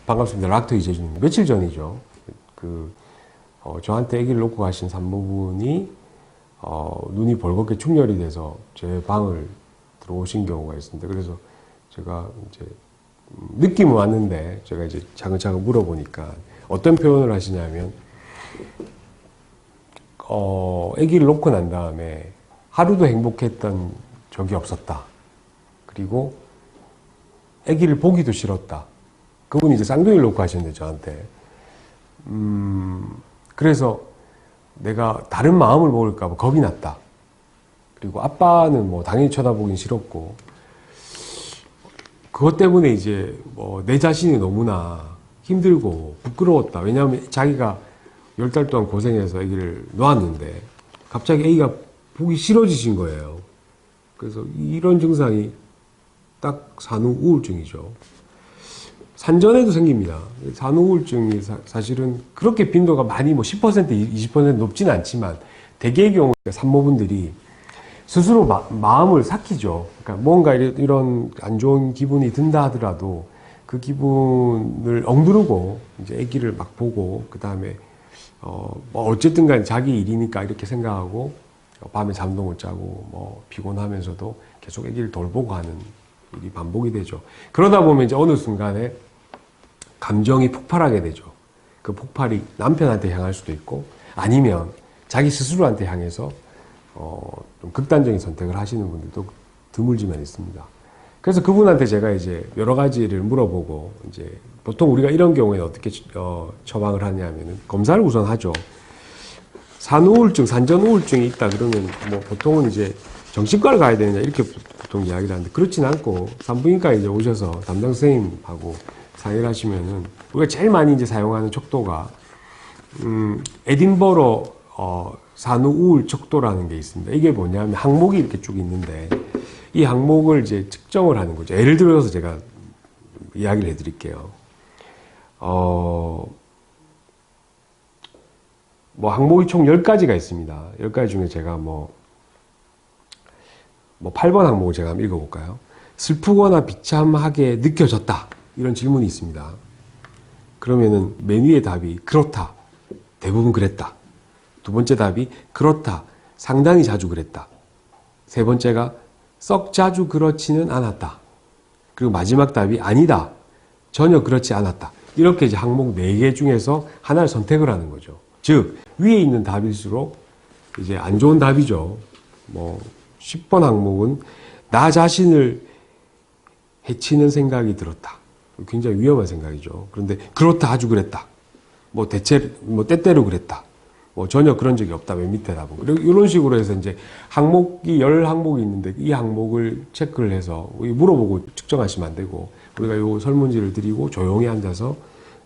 반갑습니다. 락터 이재준입니다. 며칠 전이죠. 저한테 아기를 놓고 가신 산모분이, 눈이 벌겋게 충혈이 돼서 제 방을 들어오신 경우가 있습니다. 그래서 제가 이제, 느낌은 왔는데, 제가 이제 차근차근 물어보니까 어떤 표현을 하시냐면, 아기를 놓고 난 다음에 하루도 행복했던 적이 없었다. 그리고 아기를 보기도 싫었다. 그분이 이제 쌍둥이를 놓고 하셨는데, 저한테. 그래서 내가 다른 마음을 먹을까봐 겁이 났다. 그리고 아빠는 뭐 당연히 쳐다보긴 싫었고, 그것 때문에 이제 뭐 내 자신이 너무나 힘들고 부끄러웠다. 왜냐하면 자기가 10달 동안 고생해서 아기를 놓았는데, 갑자기 아기가 보기 싫어지신 거예요. 그래서 이런 증상이 딱 산후 우울증이죠. 산전에도 생깁니다. 산후 우울증이 사실은 그렇게 빈도가 많이 뭐 10%, 20% 높지는 않지만, 대개의 경우 산모분들이 스스로 마음을 삭히죠. 그러니까 뭔가 이런 안 좋은 기분이 든다 하더라도 그 기분을 억누르고 이제 아기를 막 보고, 그 다음에 뭐 어쨌든 간에 자기 일이니까 이렇게 생각하고, 밤에 잠도 못 자고 뭐 피곤하면서도 계속 아기를 돌보고 하는 일이 반복이 되죠. 그러다 보면 이제 어느 순간에 감정이 폭발하게 되죠. 그 폭발이 남편한테 향할 수도 있고, 아니면 자기 스스로한테 향해서 좀 극단적인 선택을 하시는 분들도 드물지만 있습니다. 그래서 그분한테 제가 이제 여러 가지를 물어보고, 이제 보통 우리가 이런 경우에는 어떻게 처방을 하냐면은 검사를 우선 하죠. 산후우울증, 산전우울증이 있다 그러면 뭐 보통은 이제 정신과를 가야 되느냐 이렇게 보통 이야기를 하는데, 그렇진 않고 산부인과에 이제 오셔서 담당 선생님하고 상의를 하시면은, 우리가 제일 많이 이제 사용하는 척도가 에딘버러 산후우울 척도라는 게 있습니다. 이게 뭐냐면 항목이 이렇게 쭉 있는데, 이 항목을 이제 측정을 하는 거죠. 예를 들어서 제가 이야기를 해드릴게요. 뭐 항목이 총 10가지가 있습니다. 10가지 중에 제가 뭐 8번 항목을 제가 한번 읽어볼까요? 슬프거나 비참하게 느껴졌다. 이런 질문이 있습니다. 그러면은 맨 위의 답이 그렇다. 대부분 그랬다. 두 번째 답이 그렇다. 상당히 자주 그랬다. 세 번째가 썩 자주 그렇지는 않았다. 그리고 마지막 답이 아니다. 전혀 그렇지 않았다. 이렇게 이제 항목 4개 중에서 하나를 선택을 하는 거죠. 즉, 위에 있는 답일수록 이제 안 좋은 답이죠. 뭐 10번 항목은 나 자신을 해치는 생각이 들었다. 굉장히 위험한 생각이죠. 그런데 그렇다, 아주 그랬다. 뭐 때때로 그랬다. 뭐 전혀 그런 적이 없다. 맨 밑에 답은. 그리고 이런 식으로 해서 이제 항목이 10항목이 있는데, 이 항목을 체크를 해서 물어보고 측정하시면 안 되고, 우리가 요 설문지를 드리고 조용히 앉아서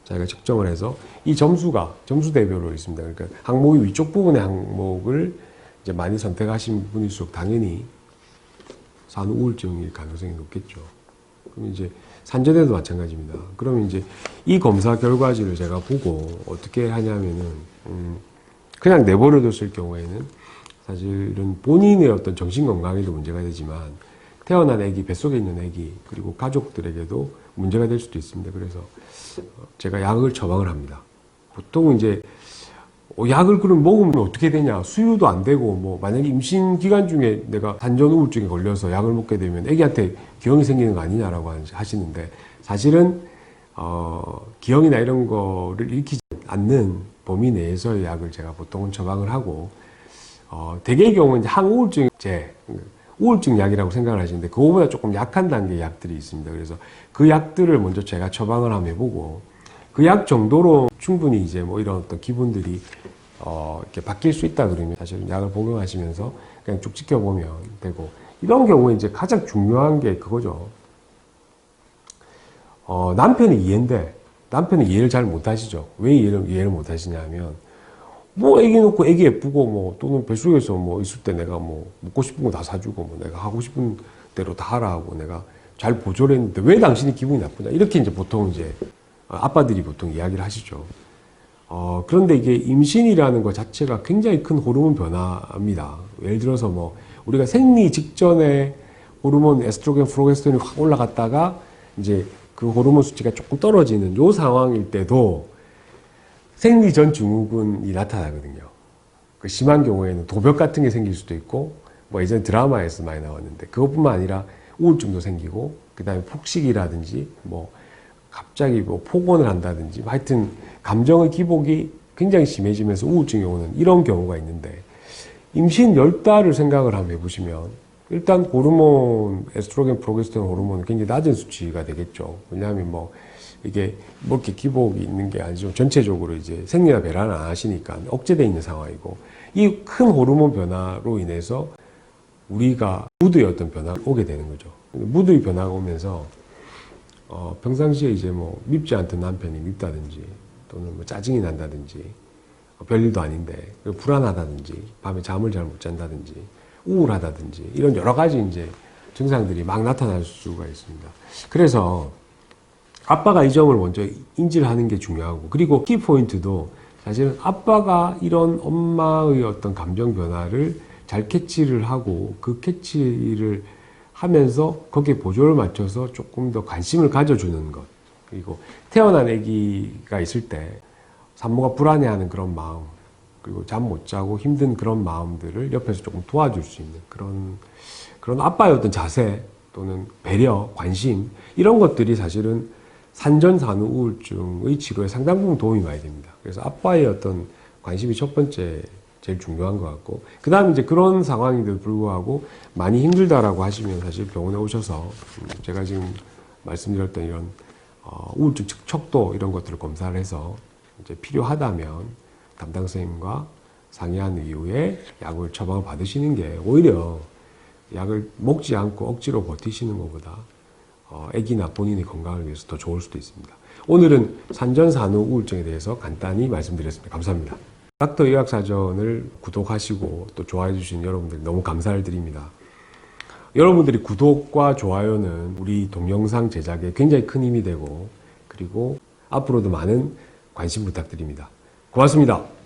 자기가 측정을 해서, 이 점수가 점수 대별로 있습니다. 그러니까 항목이 위쪽 부분의 항목을 이제 많이 선택하신 분일수록 당연히 산후 우울증일 가능성이 높겠죠. 그럼 이제 산전에도 마찬가지입니다. 그러면 이제 이 검사 결과지를 제가 보고 어떻게 하냐면은, 그냥 내버려뒀을 경우에는 사실은 본인의 어떤 정신건강에도 문제가 되지만, 태어난 아기, 뱃속에 있는 아기, 그리고 가족들에게도 문제가 될 수도 있습니다. 그래서 제가 약을 처방을 합니다. 보통 이제 약을 그럼 먹으면 어떻게 되냐, 수유도 안 되고, 뭐 만약에 임신 기간 중에 내가 산전 우울증에 걸려서 약을 먹게 되면 아기한테 기형이 생기는 거 아니냐라고 하시는데, 사실은 기형이나 이런 거를 일으키지 않는 범위 내에서의 약을 제가 보통은 처방을 하고, 대개의 경우는 이제 항우울증제, 우울증 약이라고 생각을 하시는데, 그거보다 조금 약한 단계의 약들이 있습니다. 그래서 그 약들을 먼저 제가 처방을 한번 해보고, 그 약 정도로 충분히 이제 뭐 이런 어떤 기분들이 이렇게 바뀔 수 있다 그러면 사실은 약을 복용하시면서 그냥 쭉 지켜보면 되고, 이런 경우에 이제 가장 중요한 게 그거죠. 남편이 이해인데, 남편은 이해를 잘 못하시죠. 왜 이해를 못하시냐면, 뭐 애기 놓고 애기 예쁘고, 뭐 또는 뱃속에서 뭐 있을 때 내가 뭐 먹고 싶은 거 다 사주고, 뭐 내가 하고 싶은 대로 다 하라 하고 내가 잘 보조를 했는데 왜 당신이 기분이 나쁘냐, 이렇게 이제 보통 이제 아빠들이 보통 이야기를 하시죠. 그런데 이게 임신이라는 것 자체가 굉장히 큰 호르몬 변화입니다. 예를 들어서 뭐 우리가 생리 직전에 호르몬 에스트로겐, 프로게스테론이 확 올라갔다가 이제 그 호르몬 수치가 조금 떨어지는 요 상황일 때도 생리 전 증후군이 나타나거든요. 그 심한 경우에는 도벽 같은 게 생길 수도 있고, 뭐 예전 드라마에서 많이 나왔는데, 그것뿐만 아니라 우울증도 생기고, 그 다음에 폭식이라든지, 뭐, 갑자기 뭐 폭언을 한다든지, 하여튼, 감정의 기복이 굉장히 심해지면서 우울증이 오는 이런 경우가 있는데, 임신 10달을 생각을 한번 해보시면, 일단 호르몬, 에스트로겐, 프로게스테론 호르몬은 굉장히 낮은 수치가 되겠죠. 왜냐하면 뭐, 이게 뭐 이렇게 기복이 있는 게 아니죠. 전체적으로 이제 생리나 배란을 안 하시니까 억제되어 있는 상황이고, 이 큰 호르몬 변화로 인해서 우리가 무드의 어떤 변화가 오게 되는 거죠. 무드의 변화가 오면서 평상시에 이제 뭐 밉지 않던 남편이 밉다든지, 또는 뭐 짜증이 난다든지, 별일도 아닌데 불안하다든지, 밤에 잠을 잘 못 잔다든지, 우울하다든지, 이런 여러 가지 이제 증상들이 막 나타날 수가 있습니다. 그래서 아빠가 이 점을 먼저 인지를 하는 게 중요하고, 그리고 키포인트도 사실은 아빠가 이런 엄마의 어떤 감정 변화를 잘 캐치를 하고, 그 캐치를 하면서 거기에 보조를 맞춰서 조금 더 관심을 가져주는 것. 그리고 태어난 아기가 있을 때 산모가 불안해하는 그런 마음, 그리고 잠 못 자고 힘든 그런 마음들을 옆에서 조금 도와줄 수 있는 그런 아빠의 어떤 자세, 또는 배려, 관심, 이런 것들이 사실은 산전산후 우울증의 치료에 상당 부분 도움이 많이 됩니다. 그래서 아빠의 어떤 관심이 첫 번째 제일 중요한 것 같고, 그 다음에 이제 그런 상황인데도 불구하고 많이 힘들다라고 하시면 사실 병원에 오셔서 제가 지금 말씀드렸던 이런 우울증 척도 이런 것들을 검사를 해서 이제 필요하다면 담당 선생님과 상의한 이후에 약을 처방을 받으시는 게 오히려 약을 먹지 않고 억지로 버티시는 것보다 아기나 본인의 건강을 위해서 더 좋을 수도 있습니다. 오늘은 산전산후 우울증에 대해서 간단히 말씀드렸습니다. 감사합니다. 닥터 의학사전을 구독하시고 또 좋아해 주신 여러분들 너무 감사를 드립니다. 여러분들이 구독과 좋아요는 우리 동영상 제작에 굉장히 큰 힘이 되고, 그리고 앞으로도 많은 관심 부탁드립니다. 고맙습니다.